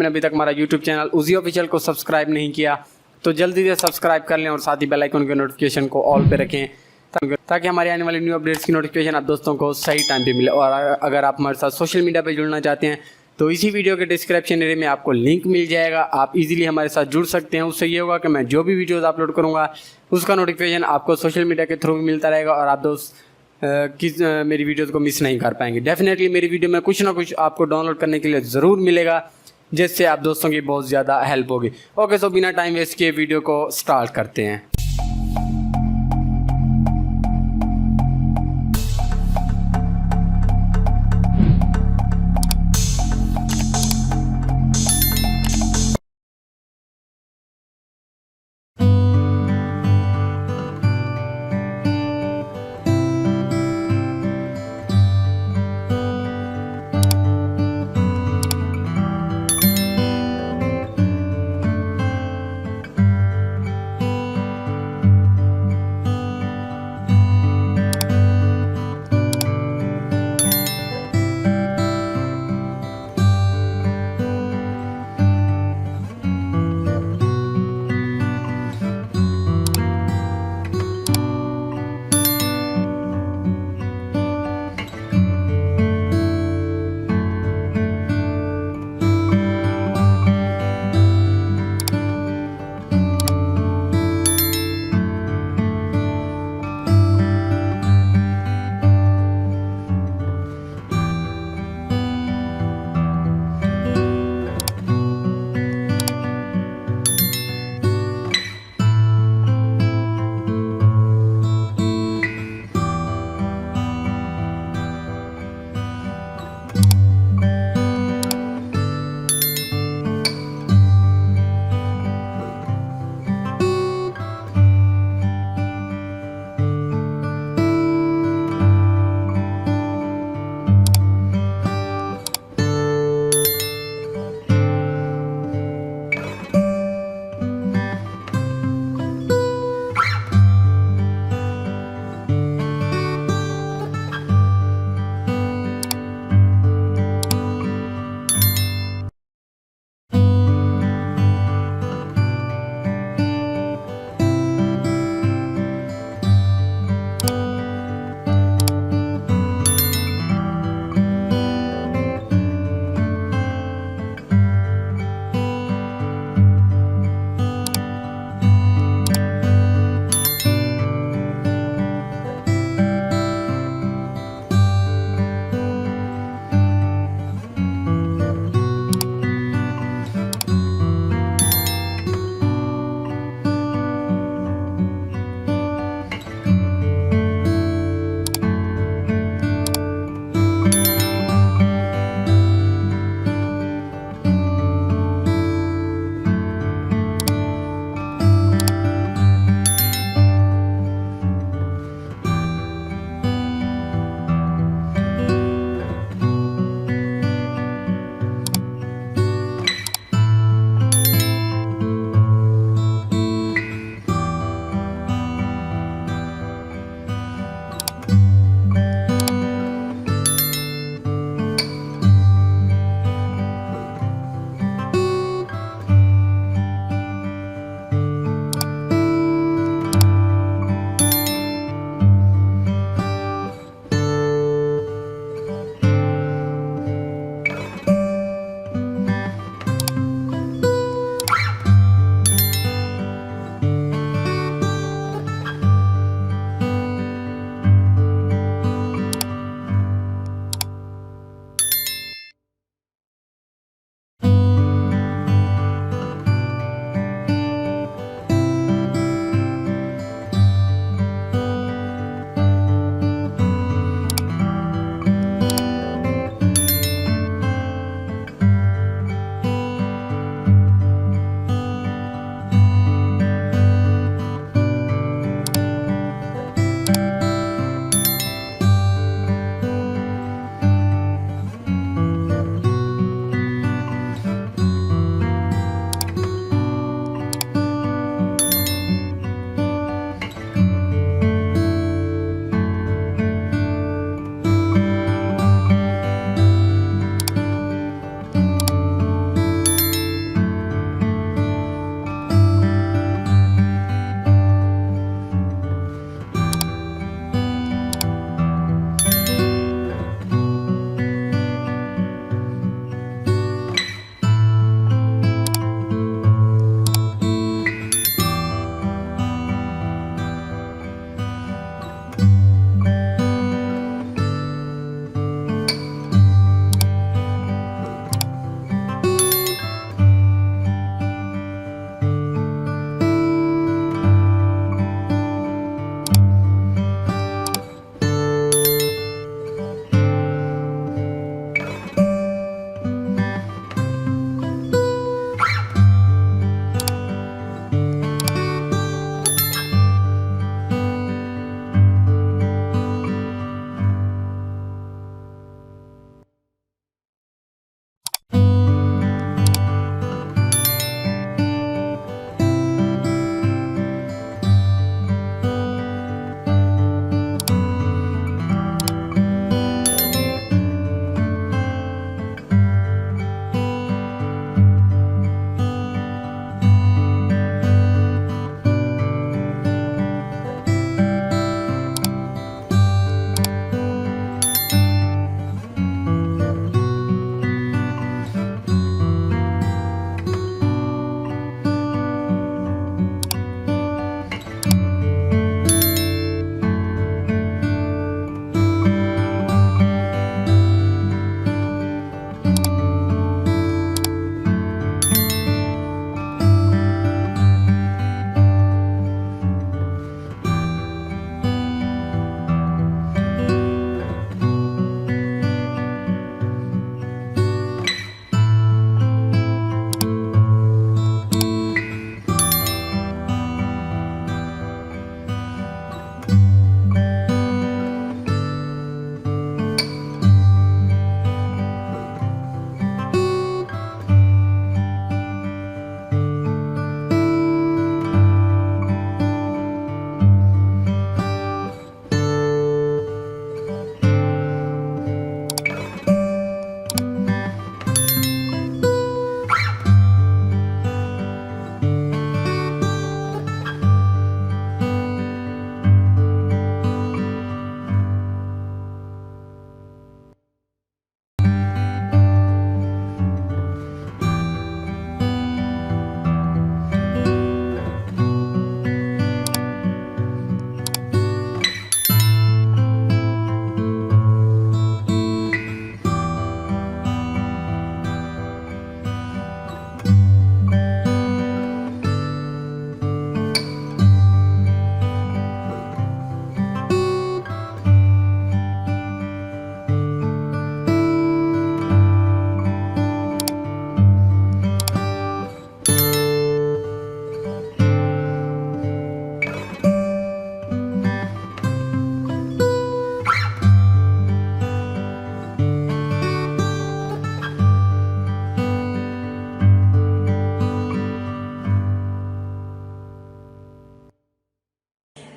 आपने अभी तक हमारा यूट्यूब चैनल ओजी ऑफिशियल को सब्सक्राइब नहीं किया तो जल्दी से सब्सक्राइब कर लें और साथ ही बेल आइकन के नोटिफिकेशन को ऑल पे रखें ताकि हमारे आने वाले न्यू अपडेट्स की नोटिफिकेशन आप दोस्तों को सही टाइम पे मिले। और अगर आप हमारे साथ सोशल मीडिया पे जुड़ना चाहते हैं तो इसी वीडियो के डिस्क्रिप्शन एरिया में आपको लिंक मिल जाएगा, आप इजीली हमारे साथ जुड़ सकते हैं। उससे ये होगा कि मैं जो भी वीडियोस अपलोड करूँगा उसका नोटिफिकेशन आपको सोशल मीडिया के थ्रू मिलता रहेगा और आप दोस्त मेरी वीडियोस को मिस नहीं कर पाएंगे। डेफिनेटली मेरी वीडियो में कुछ ना कुछ आपको डाउनलोड करने के लिए ज़रूर मिलेगा जिससे आप दोस्तों की बहुत ज़्यादा हेल्प होगी। ओके, सो बिना टाइम वेस्ट किए वीडियो को स्टार्ट करते हैं।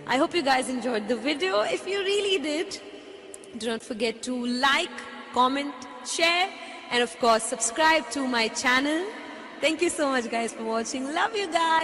I hope you guys enjoyed the video. If you really did, do not forget to like, comment, share, and of course subscribe to my channel. Thank you so much guys for watching. Love you guys.